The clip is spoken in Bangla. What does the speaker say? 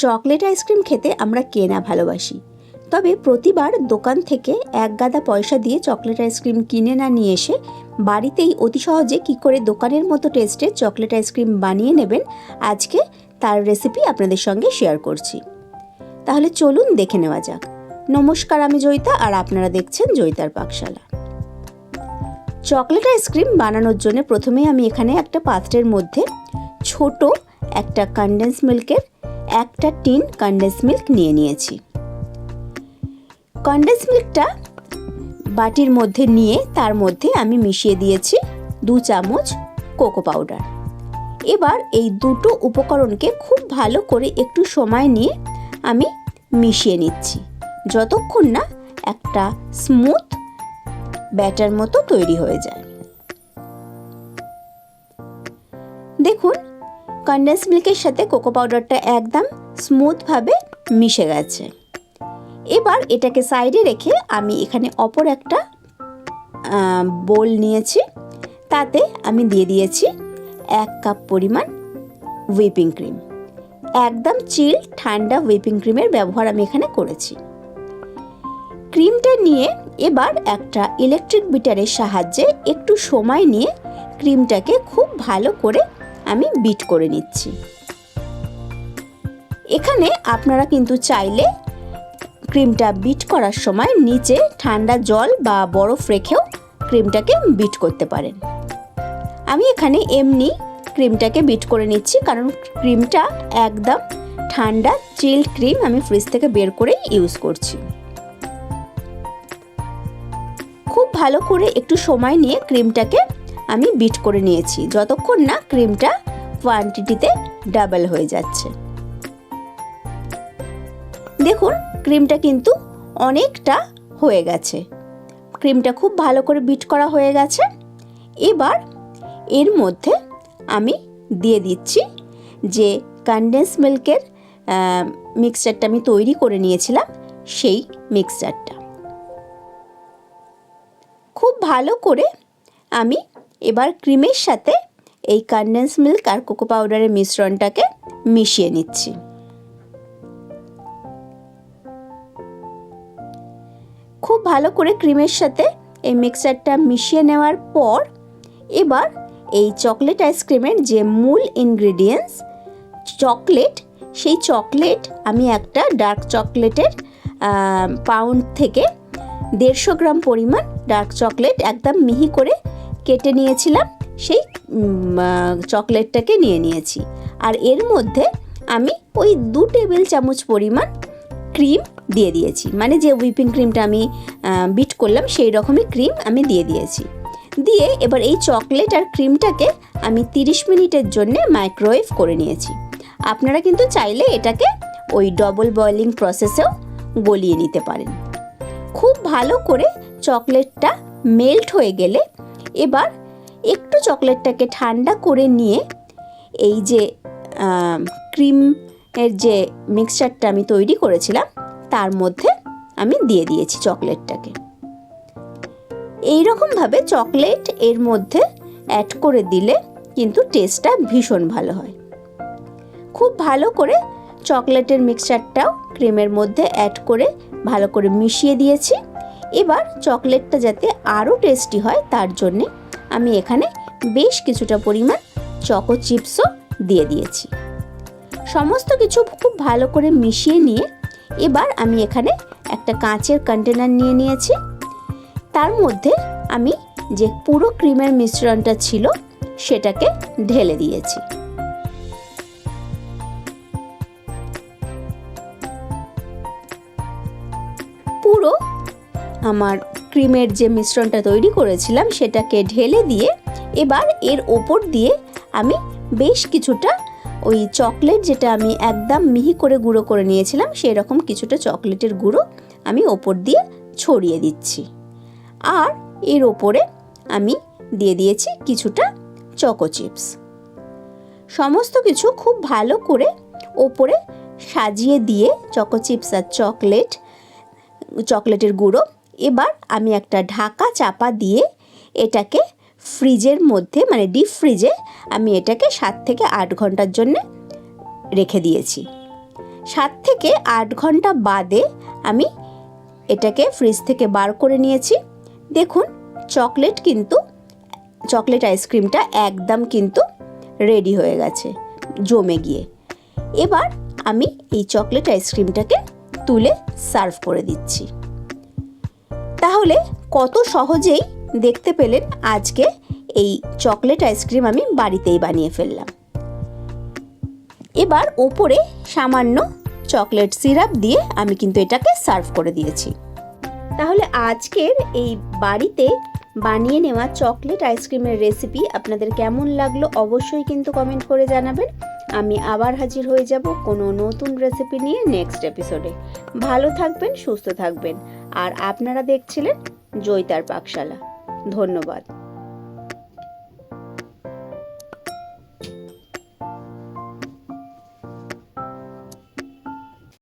চকলেট আইসক্রিম খেতে আমরা কে না ভালোবাসি, তবে প্রতিবার দোকান থেকে এক গাদা পয়সা দিয়ে চকলেট আইসক্রিম কিনে না নিয়ে এসে বাড়িতেই অতি সহজে কী করে দোকানের মতো টেস্টের চকলেট আইসক্রিম বানিয়ে নেবেন, আজকে তার রেসিপি আপনাদের সঙ্গে শেয়ার করছি। তাহলে চলুন দেখে নেওয়া যাক। নমস্কার, আমি জয়িতা আর আপনারা দেখছেন জয়িতার পাকশালা। চকলেট আইসক্রিম বানানোর জন্য প্রথমেই আমি এখানে একটা পাত্রের মধ্যে ছোট একটা কনডেন্স মিল্কের একটা টিন কনডেন্স মিল্ক নিয়ে নিয়েছি। কনডেন্স মিল্কটা বাটির মধ্যে নিয়ে তার মধ্যে আমি মিশিয়ে দিয়েছি 2 চামচ কোকো পাউডার। এবার এই দুটো উপকরণকে খুব ভালো করে একটু সময় নিয়ে আমি মিশিয়ে নিচ্ছি, যতক্ষণ না একটা স্মুথ ব্যাটার মতো তৈরি হয়ে যায়। দেখুন, কনডেন্স মিল্কের সাথে কোকো পাউডারটা একদম স্মুথভাবে মিশে গেছে। এবার এটাকে সাইডে রেখে আমি এখানে অপর একটা বোল নিয়েছি, তাতে আমি দিয়ে দিয়েছি 1 কাপ পরিমাণ হুইপিং ক্রিম। একদম চিল ঠান্ডা হুইপিং ক্রিমের ব্যবহার আমি এখানে করেছি। ক্রিমটা নিয়ে এবার একটা ইলেকট্রিক বিটারের সাহায্যে একটু সময় নিয়ে ক্রিমটাকে খুব ভালো করে আমি বিট করে নিচ্ছি। এখানে আপনারা কিন্তু চাইলে ক্রিমটা বিট করার সময় নিচে ঠান্ডা জল বা বরফ রেখেও ক্রিমটাকে বিট করতে পারেন। আমি এখানে এমনি ক্রিমটাকে বিট করে নিচ্ছি, কারণ ক্রিমটা একদম ঠান্ডা চিল্ড ক্রিম আমি ফ্রিজ থেকে বের করে ইউজ করছি। খুব ভালো করে একটু সময় নিয়ে ক্রিমটাকে আমি বিট করে নিয়েছি, যতক্ষণ না ক্রিমটা কোয়ান্টিটিতে ডাবল হয়ে যাচ্ছে। দেখুন, ক্রিমটা কিন্তু অনেকটা হয়ে গেছে। ক্রিমটা খুব ভালো করে বিট করা হয়ে গেছে। এবার এর মধ্যে আমি দিয়ে দিচ্ছি যে কনডেন্স মিল্কের মিক্সচারটা আমি তৈরি করে নিয়েছিলাম, সেই মিক্সচারটা খুব ভালো করে আমি এবার ক্রিমের সাথে এই কনডেন্স মিল্ক আর কোকো পাউডারের মিশ্রণটাকে মিশিয়ে নিচ্ছি। খুব ভালো করে ক্রিমের সাথে এই মিক্সচারটা মিশিয়ে নেওয়ার পর এবার এই চকলেট আইসক্রিমের যে মূল ইনগ্রেডিয়েন্টস চকলেট, সেই চকলেট আমি একটা ডার্ক চকলেটের পাউন্ড থেকে 150 গ্রাম পরিমাণ ডার্ক চকলেট একদম মিহি করে কেটে নিয়েছিলাম, সেই চকলেটটাকে নিয়ে নিয়েছি। আর এর মধ্যে আমি ওই 2 টেবিল চামচ পরিমাণ ক্রিম দিয়ে দিয়েছি, মানে যে হুইপিং ক্রিমটা আমি বিট করলাম সেই রকমই ক্রিম আমি দিয়ে দিয়েছি। দিয়ে এবার এই চকলেট আর ক্রিমটাকে আমি 30 মিনিটের জন্য মাইক্রোওয়েভ করে নিয়েছি। আপনারা কিন্তু চাইলে এটাকে ওই ডবল বয়েলিং প্রসেসেও গলিয়ে নিতে পারেন। খুব ভালো করে চকলেটটা মেল্ট হয়ে গেলে এবার একটু চকলেটটাকে ঠান্ডা করে নিয়ে এই যে ক্রিমের যে মিক্সচারটা আমি তৈরি করেছিলাম তার মধ্যে আমি দিয়ে দিয়েছি চকলেটটাকে। এই রকমভাবে চকলেট এর মধ্যে অ্যাড করে দিলে কিন্তু টেস্টটা ভীষণ ভালো হয়। খুব ভালো করে চকলেটের মিক্সচারটাও ক্রিমের মধ্যে অ্যাড করে ভালো করে মিশিয়ে দিয়েছি। এবার চকলেটটা যাতে আরও টেস্টি হয় তার জন্যে আমি এখানে বেশ কিছুটা পরিমাণ চকো চিপসও দিয়ে দিয়েছি। সমস্ত কিছু খুব ভালো করে মিশিয়ে নিয়ে এবার আমি এখানে একটা কাঁচের কন্টেনার নিয়ে নিয়েছি। তার মধ্যে আমি যে পুরো ক্রিমের মিশ্রণটা ছিল সেটাকে ঢেলে দিয়েছি। পুরো আমার ক্রিমের যে মিশ্রণটা তৈরি করেছিলাম সেটাকে ঢেলে দিয়ে এবার এর ওপর দিয়ে আমি বেশ কিছুটা ওই চকলেট, যেটা আমি একদম মিহি করে গুঁড়ো করে নিয়েছিলাম, সেই রকম কিছুটা চকলেটের গুঁড়ো আমি ওপর দিয়ে ছড়িয়ে দিচ্ছি। আর এর ওপরে আমি দিয়ে দিয়েছি কিছুটা চকো চিপস। সমস্ত কিছু খুব ভালো করে ওপরে সাজিয়ে দিয়ে চকো চিপস আর চকলেটের গুঁড়ো এবার আমি একটা ঢাকা চাপা দিয়ে এটাকে ফ্রিজের মধ্যে, মানে ডিপ ফ্রিজে আমি এটাকে 7 থেকে 8 ঘন্টার জন্য রেখে দিয়েছি। 7 থেকে 8 ঘন্টা বাদে আমি এটাকে ফ্রিজ থেকে বার করে নিয়েছি। দেখুন চকলেট আইসক্রিমটা একদম কিন্তু রেডি হয়ে গেছে জমে গিয়ে। এবার আমি এই চকলেট আইসক্রিমটাকে তুলে সার্ভ করে দিচ্ছি। তাহলে কত সহজেই দেখতে পেলেন আজকে এই চকলেট আইসক্রিম আমি বাড়িতেই বানিয়ে ফেললাম। এবার ওপরে সামান্য চকলেট সিরাপ দিয়ে আমি কিন্তু এটাকে সার্ভ করে দিয়েছি। তাহলে আজকের এই বাড়িতে বানিয়ে নেওয়া চকলেট আইসক্রিমের রেসিপি আপনাদের কেমন লাগলো অবশ্যই কিন্তু কমেন্ট করে জানাবেন। আমি আবার হাজির হয়ে যাব কোনো নতুন রেসিপি নিয়ে নেক্সট এপিসোডে। ভালো থাকবেন, সুস্থ থাকবেন। আর আপনারা দেখছিলেন জয়িতার পাকশালা। ধন্যবাদ।